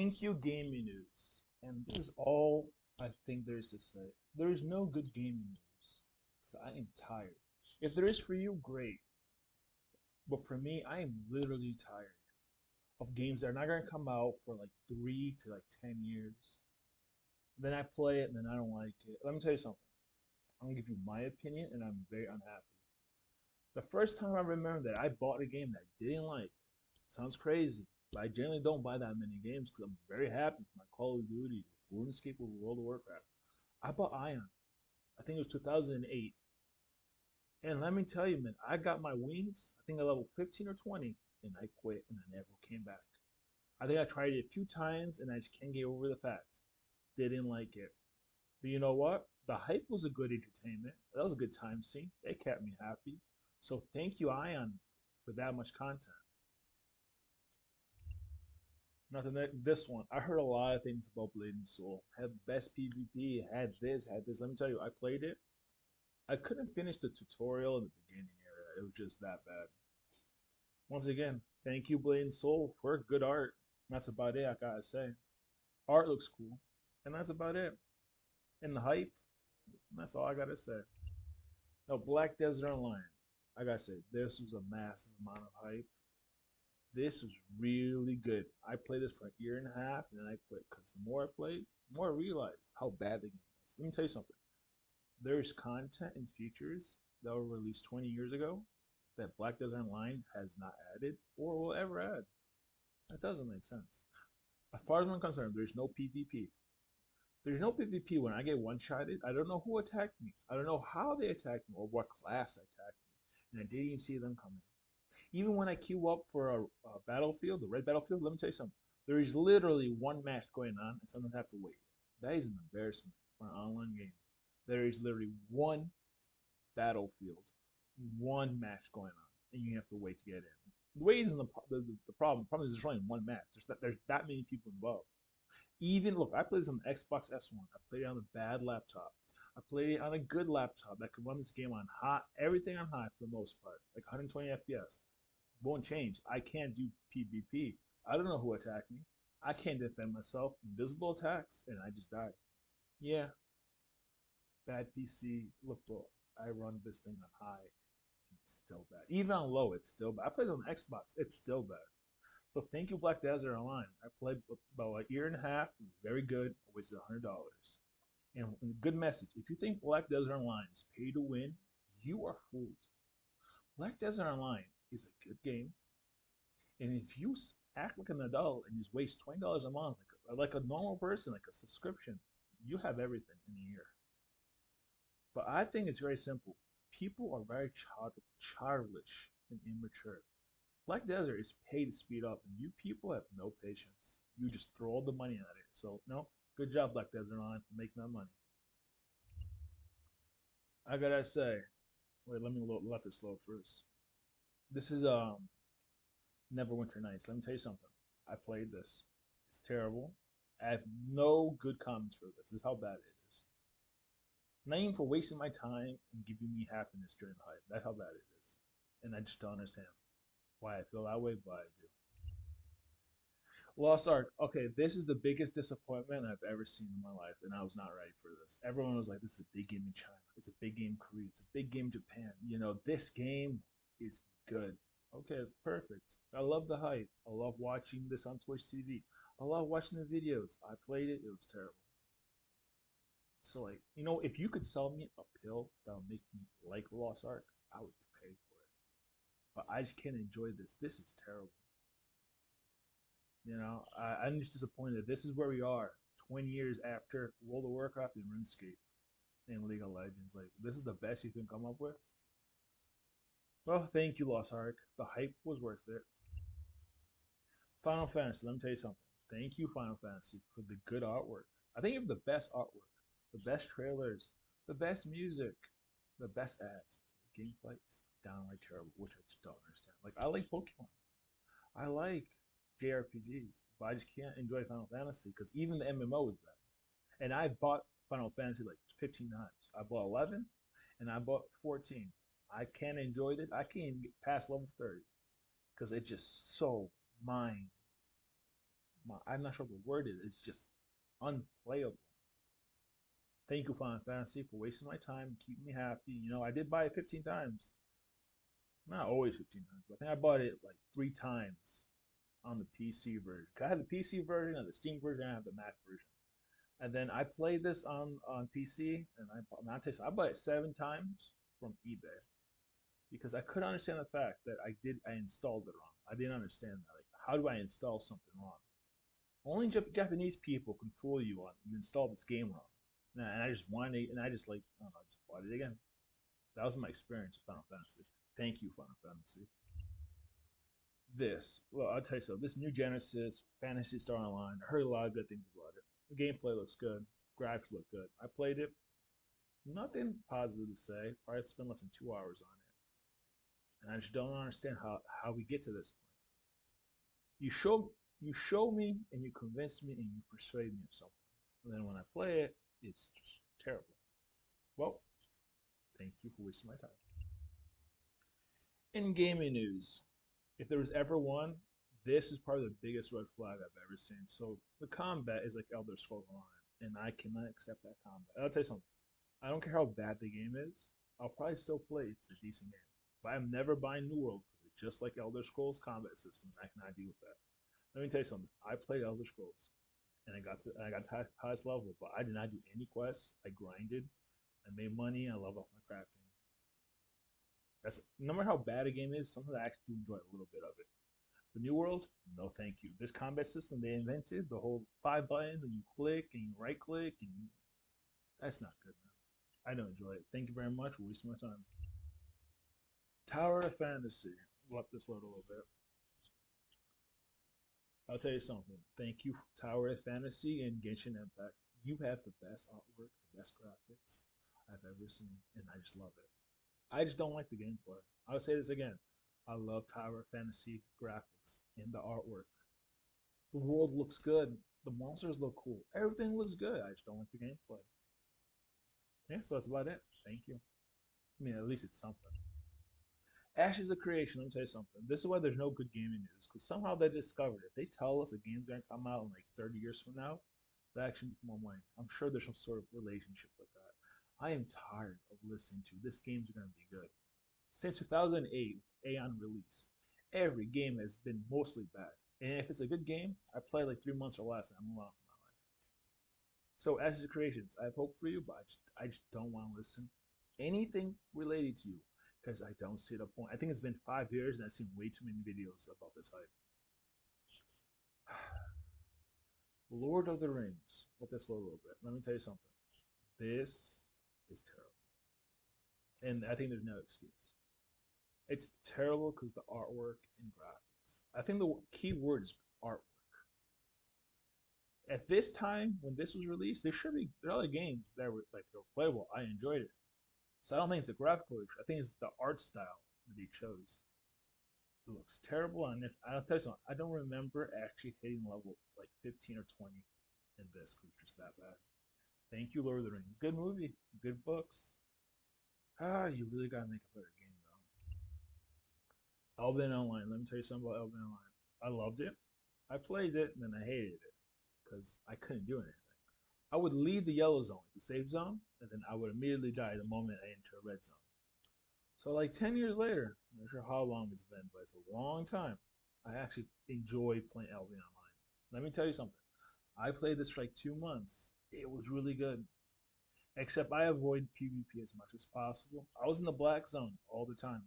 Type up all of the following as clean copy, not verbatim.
Thank you, gaming news. And this is all I think there is to say. There is no good gaming news because I am tired. If there is for you, great. But for me, I am literally tired of games that are not going to come out for like 3 to 10 years. Then I play it and then I don't like it. Let me tell you something. I'm going to give you my opinion and I'm very unhappy. The first time I remember that I bought a game that I didn't like, sounds crazy, but I generally don't buy that many games because I'm very happy with my Call of Duty, RuneScape, or World of Warcraft. I bought Ion. I think it was 2008. And let me tell you, man, I got my wings, I think at level 15 or 20, and I quit and I never came back. I think I tried it a few times and I just can't get over the fact. Didn't like it. But you know what? The hype was a good entertainment. That was a good time scene. It kept me happy. So thank you, Ion, for that much content. Nothing that this one. I heard a lot of things about Blade and Soul. Had best PvP, had this, had this. Let me tell you, I played it. I couldn't finish the tutorial in the beginning area. It was just that bad. Once again, thank you, Blade and Soul, for good art. That's about it, I gotta say. Art looks cool. And that's about it. And the hype, that's all I gotta say. Now, Black Desert Online. I gotta say, this was a massive amount of hype. This was really good. I played this for a year and a half, and then I quit because the more I played, the more I realized how bad the game was. Let me tell you something. There's content and features that were released 20 years ago that Black Desert Online has not added or will ever add. That doesn't make sense. As far as I'm concerned, there's no PvP. There's no PvP when I get one-shotted. I don't know who attacked me. I don't know how they attacked me or what class attacked me. And I didn't even see them coming. Even when I queue up for a battlefield, the red battlefield, let me tell you something. There is literally one match going on, and someone have to wait. That is an embarrassment for an online game. There is literally one battlefield, one match going on, and you have to wait to get in. The wait isn't the problem. The problem is there's only one match. There's that many people involved. Even look, I played this on the Xbox S1. I played it on a bad laptop. I played it on a good laptop that could run this game on high, everything on high for the most part, like 120 FPS. Won't change. I can't do PvP. I don't know who attacked me. I can't defend myself. Invisible attacks, and I just die. Yeah, bad PC. Look, bro, I run this thing on high, and it's still bad. Even on low, it's still bad. I play it on Xbox. It's still bad. So thank you, Black Desert Online. I played about a year and a half. It was very good. I wasted $100. And a good message. If you think Black Desert Online is pay to win, you are fooled. Black Desert Online is a good game. And if you act like an adult and just waste $20 a month, like a normal person, like a subscription, you have everything in a year. But I think it's very simple. People are very childish and immature. Black Desert is paid to speed up, and you people have no patience. You just throw all the money at it. So no, good job, Black Desert Online, for making that money. I gotta say, wait, let this load first. This is Neverwinter Nights. Let me tell you something. I played this. It's terrible. I have no good comments for this. This is how bad it is. Not even for wasting my time and giving me happiness during the hype. That's how bad it is. And I just don't understand why I feel that way, but I do. Lost Ark. Okay, this is the biggest disappointment I've ever seen in my life, and I was not ready for this. Everyone was like, "This is a big game in China. It's a big game in Korea. It's a big game in Japan. This game is good." Okay, perfect. I love the hype. I love watching this on Twitch TV. I love watching the videos. I played it. It was terrible. So if you could sell me a pill that would make me like Lost Ark, I would pay for it. But I just can't enjoy this. This is terrible. I'm just disappointed. This is where we are 20 years after World of Warcraft and RuneScape and League of Legends. Like, this is the best you can come up with? Well, thank you, Lost Ark. The hype was worth it. Final Fantasy, let me tell you something. Thank you, Final Fantasy, for the good artwork. I think you have the best artwork, the best trailers, the best music, the best ads. The gameplay is downright terrible, which I just don't understand. Like, I like Pokemon. I like JRPGs, but I just can't enjoy Final Fantasy because even the MMO is bad. And I bought Final Fantasy like 15 times. I bought 11 and I bought 14. I can't enjoy this. I can't even get past level 30 because it's just so mind I'm not sure what the word is. It's just unplayable. Thank you, Final Fantasy, for wasting my time and keeping me happy. I did buy it 15 times. Not always 15 times, but I think I bought it like 3 times on the PC version. I had the PC version, and the Steam version, and I have the Mac version. And then I played this on PC, and I bought it 7 times from eBay because I couldn't understand the fact that I installed it wrong. I didn't understand that. Like, how do I install something wrong? Only Japanese people can fool you on you installed this game wrong. And I just wanted, and I just like, I don't know, I just bought it again. That was my experience with Final Fantasy. Thank you, Final Fantasy. Well, I'll tell you so. This new Genesis Fantasy Star Online, I heard a lot of good things about it. The gameplay looks good, graphics look good. I played it, nothing positive to say. Probably spent less than 2 hours on it, and I just don't understand how we get to this point. You show me, and you convince me, and you persuade me of something, and then when I play it, it's just terrible. Well, thank you for wasting my time. In gaming news, if there was ever one, this is probably the biggest red flag I've ever seen. So the combat is like Elder Scrolls Online, and I cannot accept that combat. I'll tell you something. I don't care how bad the game is. I'll probably still play it. It's a decent game, but I'm never buying New World because it's just like Elder Scrolls combat system. And I cannot deal with that. Let me tell you something. I played Elder Scrolls, and I got to highest level, but I did not do any quests. I grinded. I made money. I leveled up my crafting. That's no matter how bad a game is. Sometimes I actually do enjoy a little bit of it. The New World, no thank you. This combat system they invented, the whole 5 buttons and you click and you right click and that's not good, man. I don't enjoy it. Thank you very much for wasting my time. Tower of Fantasy. We'll up this load a little bit. I'll tell you something. Thank you, Tower of Fantasy and Genshin Impact. You have the best artwork, the best graphics I've ever seen, and I just love it. I just don't like the gameplay. I'll say this again. I love Tower of Fantasy graphics and the artwork. The world looks good. The monsters look cool. Everything looks good. I just don't like the gameplay. Yeah, so that's about it. Thank you. I mean, at least it's something. Ashes of Creation. Let me tell you something. This is why there's no good gaming news because somehow they discovered it. They tell us a game's gonna come out in like 30 years from now. They actually make more money. I'm sure there's some sort of relationship with that. I am tired of listening to this game's gonna be good. Since 2008, Aeon release, every game has been mostly bad. And if it's a good game, I play like 3 months or less and I move on with my life. So Ashes of Creations, I have hope for you, but I just don't want to listen anything related to you because I don't see the point. I think it's been 5 years and I've seen way too many videos about this hype. Lord of the Rings. Let this load a little bit. Let me tell you something. This is terrible. And I think there's no excuse. It's terrible because the artwork and graphics. I think the key word is artwork. At this time, when this was released, there are other games that were like they were playable. I enjoyed it, so I don't think it's a graphical issue. I think it's the art style that they chose. It looks terrible, and if I'll tell you something, I don't remember actually hitting level like 15 or 20 in this because it's just that bad. Thank you, Lord of the Rings. Good movie, good books. You really gotta make a better game though. Elden Online. Let me tell you something about Elden Online. I loved it. I played it, and then I hated it because I couldn't do anything. I would leave the yellow zone, the safe zone, and then I would immediately die the moment I enter a red zone. So like 10 years later, I'm not sure how long it's been, but it's a long time. I actually enjoy playing Elden Online. Let me tell you something. I played this for like 2 months. It was really good. Except I avoid PvP as much as possible. I was in the black zone all the time.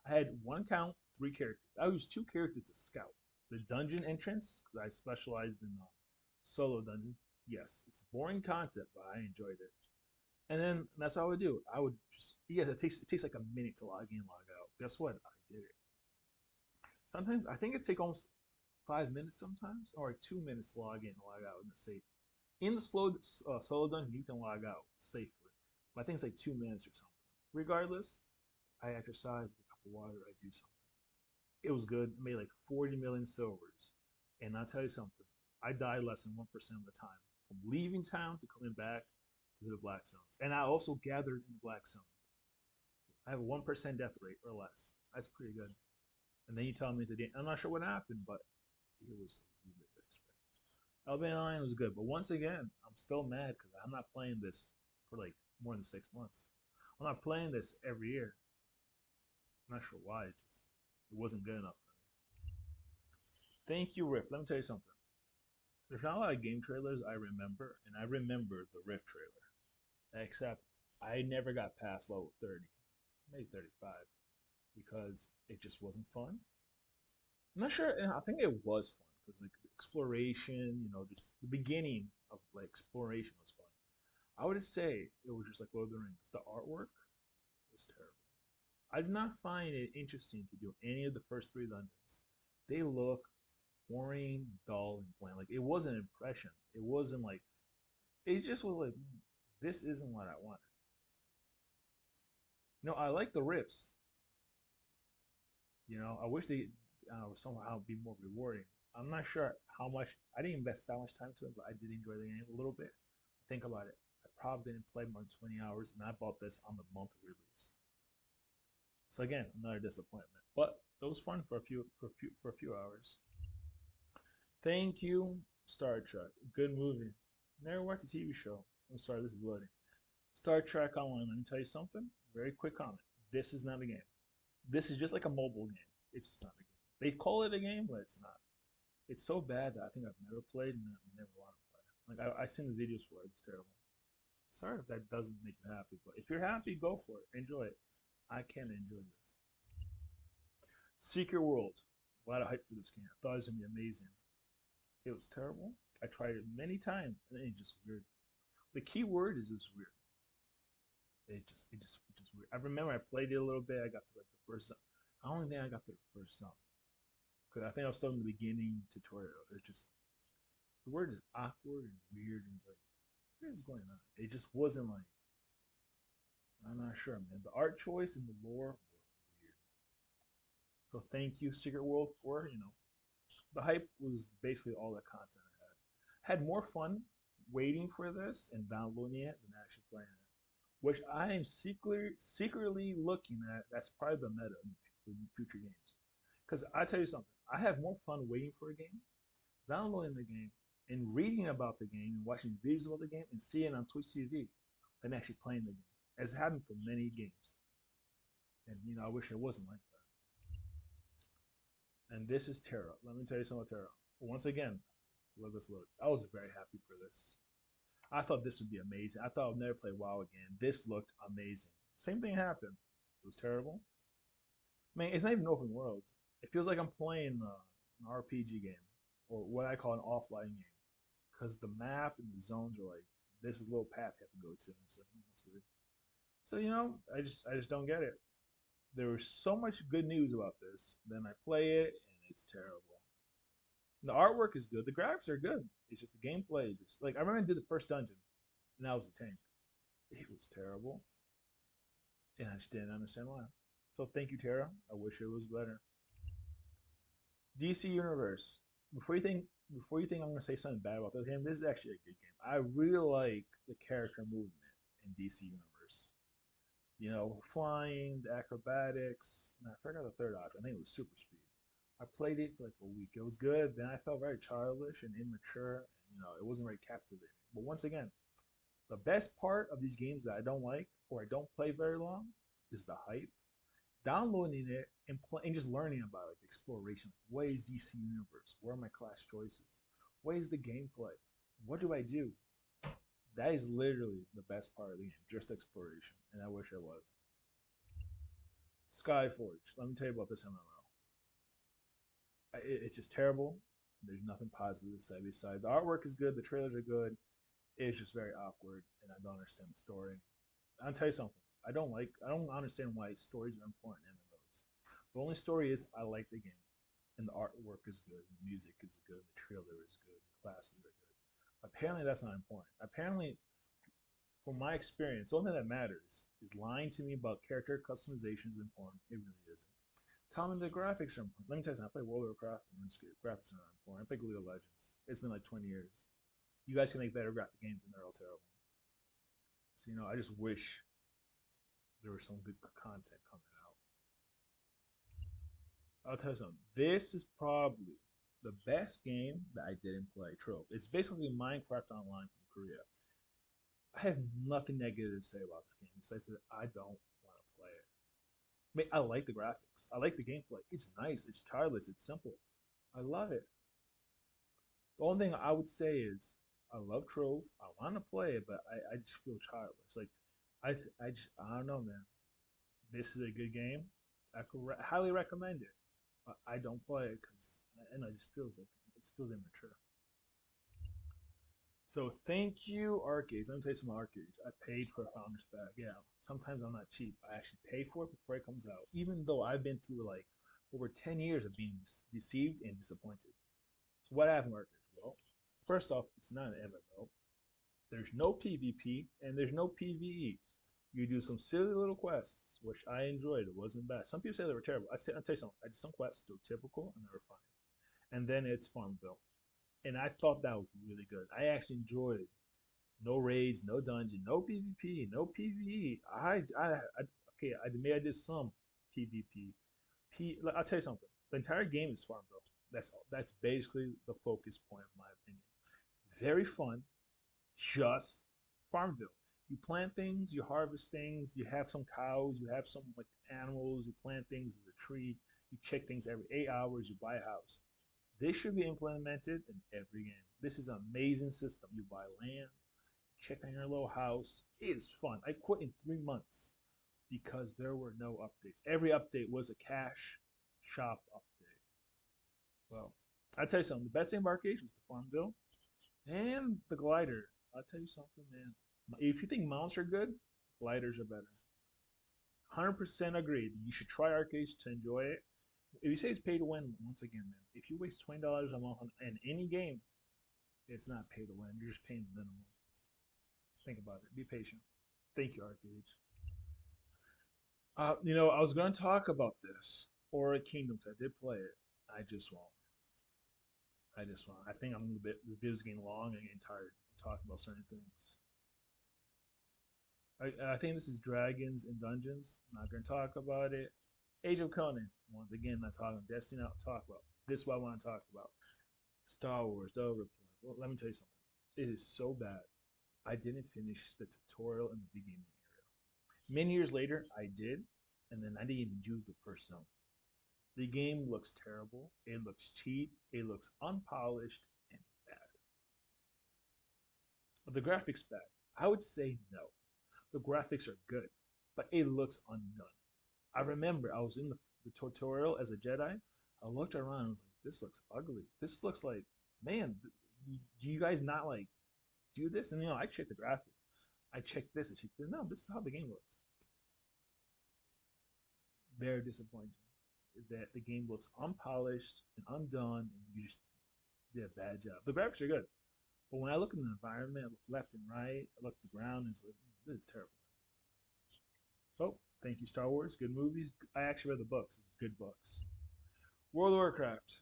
I had one count, 3 characters. I used 2 characters to scout. The dungeon entrance, because I specialized in solo dungeon. Yes, it's boring content, but I enjoyed it. And then that's how I would do. I would just it takes like a minute to log in, log out. Guess what? I did it. Sometimes I think it take almost 5 minutes sometimes, or like 2 minutes to log in, log out in the safe. In the solo dungeon, you can log out safely, but I think it's like 2 minutes or something. Regardless, I exercise, a cup of water, I do something. It was good. I made like 40 million silvers, and I'll tell you something. I died less than 1% of the time from leaving town to coming back to the black zones, and I also gathered in the black zones. I have a 1% death rate or less. That's pretty good. And then you tell me today, I'm not sure what happened, but it was a really good experience. Elyon was good, but once again, I'm still mad because I'm not playing this for like more than 6 months. I'm not playing this every year. I'm not sure why. It wasn't good enough for me. Thank you, Rift. Let me tell you something. There's not a lot of game trailers I remember, and I remember the Rift trailer. Except I never got past level 30, maybe 35, because it just wasn't fun. I'm not sure, and I think it was fun because like exploration, just the beginning of like exploration was fun. I would say it was just like Lord of the Rings. The artwork was terrible. I did not find it interesting to do any of the first three dungeons. They look boring, dull, and bland. Like it wasn't an impression. It wasn't like it just was like this isn't what I wanted. No, I like the riffs. I wish they somehow be more rewarding. I'm not sure how much I didn't invest that much time to it, but I did enjoy the game a little bit. Think about it. I probably didn't play more than 20 hours, and I bought this on the month of release. So again, another disappointment. But it was fun for a few hours. Thank you, Star Trek. Good movie. Never watched the TV show. I'm sorry, this is loading. Star Trek Online. Let me tell you something. Very quick comment. This is not a game. This is just like a mobile game. It's just not a game. They call it a game, but it's not. It's so bad that I think I've never played and I never want to play. Like I've seen the videos for it. It's terrible. Sorry if that doesn't make you happy, but if you're happy, go for it. Enjoy it. I can't enjoy this. Secret World. A lot of hype for this game. I thought it was gonna be amazing. It was terrible. I tried it many times and it just weird. The key word is just weird. It just weird. I remember I played it a little bit. I got to like the first. I don't think I got to the first zone because I think I was still in the beginning tutorial. It just the word is awkward and weird and like what is going on? It just wasn't like I'm not sure, man. The art choice and the lore were weird. So thank you, Secret World, for the hype was basically all the content I had. Had more fun waiting for this and downloading it than actually playing it, which I am secretly looking at. That's probably the meta in future games. Because I tell you something, I have more fun waiting for a game, downloading the game, and reading about the game and watching videos about the game and seeing it on Twitch TV than actually playing the game, as happened for many games. And I wish it wasn't like that. And this is Terra. Let me tell you something about Terra. Once again, look this look. I was very happy for this. I thought this would be amazing. I thought I'd never play WoW again. This looked amazing. Same thing happened. It was terrible. I mean, it's not even open world. It feels like I'm playing an RPG game, or what I call an offline game, because the map and the zones are like this is a little path you have to go to. And it's like, that's weird. So I just don't get it. There was so much good news about this. Then I play it and it's terrible. The artwork is good. The graphics are good. It's just the gameplay. Just like I remember I did the first dungeon, and that was a tank. It was terrible, and I just didn't understand why. So thank you, Tara. I wish it was better. DC Universe. Before you think I'm gonna say something bad about this game, this is actually a good game. I really like the character movement in DC Universe. Flying, the acrobatics, and I forgot the third option. I think it was super speed. I played it for like a week. It was good. Then I felt very childish and immature. And, it wasn't very captivating. But once again, the best part of these games that I don't like or I don't play very long is the hype. Downloading it and just learning about like exploration. What is DC Universe? Where are my class choices? What is the gameplay? What do I do? That is literally the best part of the game, just exploration. And I wish it was. Skyforge. Let me tell you about this MMO. It's just terrible. There's nothing positive to say besides the artwork is good, the trailers are good. It's just very awkward, and I don't understand the story. I'll tell you something. I don't understand why stories are important in MMOs. The only story is I like the game, and the artwork is good, the music is good, the trailer is good, the classes are good. Apparently, that's not important. Apparently, from my experience, something that matters is lying to me about character customization is important. It really isn't. Tell me the graphics are important. Let me tell you something. I play World of Warcraft and RuneScape. Graphics are not important. I play League of Legends. It's been like 20 years. You guys can make better graphic games and they're all terrible. So, I just wish there was some good content coming out. I'll tell you something. This is probably The best game that I didn't play, Trove. It's basically Minecraft Online from Korea. I have nothing negative to say about this game besides that I don't want to play it. I mean, I like the graphics. I like the gameplay. It's nice. It's childless. It's simple. I love it. The only thing I would say is I love Trove. I want to play it, but I just feel childish. Like I don't know, man. This is a good game. I could highly recommend it. But I don't play it because and it just feels like it feels immature. So thank you, arcades. Let me tell you some arcades. I paid for a Founders Pack. Yeah, sometimes I'm not cheap. I actually pay for it before it comes out, even though I've been through like over 10 years of being deceived and disappointed. So what happened, arcades? Well, first off, it's not an MMO. There's no PvP and there's no PvE. You do some silly little quests, which I enjoyed. It wasn't bad. Some people say they were terrible. I'll tell you something. I did some quests that were typical and they were fine. And then it's Farmville. And I thought that was really good. I actually enjoyed it. No raids, no dungeon, no PvP, no PvE. Okay, maybe I did some PvP. I'll tell you something. The entire game is Farmville. That's basically the focus point of my opinion. Very fun, just Farmville. You plant things, you harvest things, you have some cows, you have some like animals, you plant things in the tree, you check things every 8 hours, you buy a house. This should be implemented in every game. This is an amazing system. You buy land, check on your little house. It is fun. I quit in 3 months because there were no updates. Every update was a cash shop update. Well, I'll tell you something. The best thing about arcade was the Farmville and the glider. I'll tell you something, man. If you think mounts are good, gliders are better. 100% agreed. You should try arcades to enjoy it. If you say it's pay to win, once again, man, if you waste $20 a month on in any game, it's not pay to win. You're just paying the minimum. Think about it. Be patient. Thank you, arcades. I was going to talk about this Aura Kingdoms. I did play it. I just won't. I just won't. I think I'm a little bit. The video's getting long and getting tired of talking about certain things. I think this is Dragons and Dungeons. I'm not going to talk about it. Age of Conan. Once again, not talking Destiny. Not talk about. This is what I want to talk about. Star Wars, the Overplay. Well, let me tell you something. It is so bad. I didn't finish the tutorial in the beginning area. Many years later, I did, and then I didn't even do the first zone. The game looks terrible. It looks cheap. It looks unpolished and bad. But the graphics bad. I would say no. The graphics are good, but it looks undone. I remember I was in the tutorial as a Jedi. I looked around and was like, this looks ugly. This looks like, man, do you guys not like do this? And I checked the graphics. I checked this. I checked this. No, this is how the game looks. Very disappointing that the game looks unpolished and undone, and you just did a bad job. The graphics are good, but when I look in the environment, I look left and right, I look at the ground, and it's like, this is terrible. Oh, thank you, Star Wars. Good movies. I actually read the books. Good books. World of Warcraft.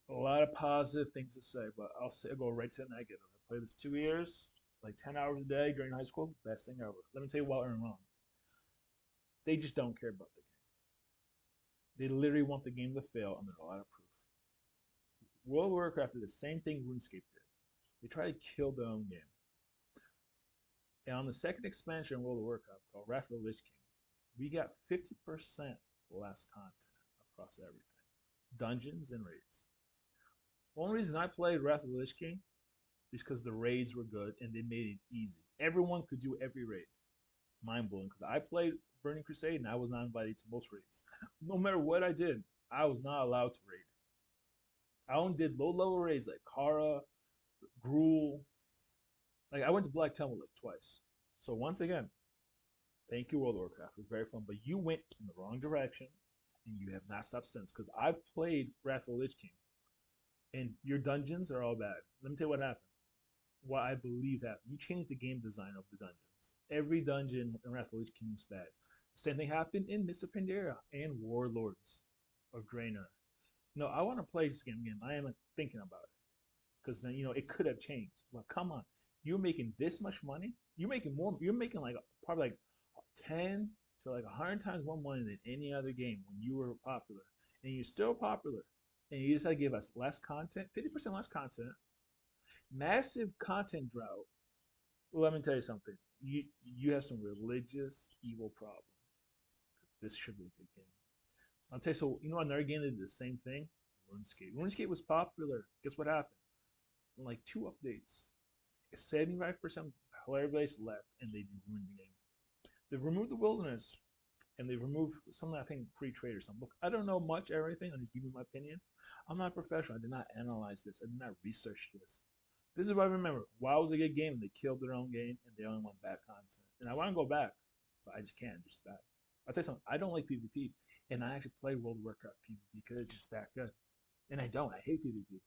A lot of positive things to say, but I'll go right to the negative. I played this 2 years, like 10 hours a day during high school. Best thing ever. Let me tell you why I'm wrong. They just don't care about the game. They literally want the game to fail, and there's a lot of proof. World of Warcraft did the same thing RuneScape did. They try to kill their own game. And on the second expansion of World of Warcraft called Wrath of the Lich King, we got 50% less content across everything. Dungeons and raids. The only reason I played Wrath of the Lich King is because the raids were good and they made it easy. Everyone could do every raid. Mind blowing. Because I played Burning Crusade and I was not invited to most raids. No matter what I did, I was not allowed to raid. I only did low level raids like Kara, Gruul. Like I went to Black Temple like twice. So once again, thank you, World of Warcraft. It was very fun, but you went in the wrong direction, and you have not stopped since. Because I've played Wrath of the Lich King, and your dungeons are all bad. Let me tell you what happened. What I believe happened. You changed the game design of the dungeons. Every dungeon in Wrath of the Lich King was bad. Same thing happened in Mists of Pandaria and Warlords of Draenor. No, I want to play this game again. I am like, thinking about it because then it could have changed. Well, come on, you're making this much money. You're making more. You're making like probably like 10 to like 100 times more money than any other game when you were popular, and you're still popular. and you decide to give us less content, 50% less content, massive content drought. Well, let me tell you something. You have some religious evil problem. This should be a good game. I'll tell you. So you know another game that did the same thing. RuneScape. RuneScape was popular. Guess what happened? In like two updates, 75% of player base left, and they ruined the game. They removed the wilderness, and they removed some, I think, free trade or something. Look, I don't know much or anything. I'm just giving my opinion. I'm not a professional. I did not analyze this. I did not research this. This is what I remember. WoW was a good game, and they killed their own game, and they only want bad content. And I want to go back, but I just can't. Just bad. I'll tell you something. I don't like PvP, and I actually play World of Warcraft PvP because it's just that good. And I don't. I hate PvP.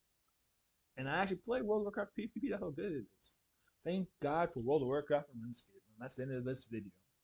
And I actually play World of Warcraft PvP. That's how good it is. Thank God for World of Warcraft and RuneScape. And that's the end of this video.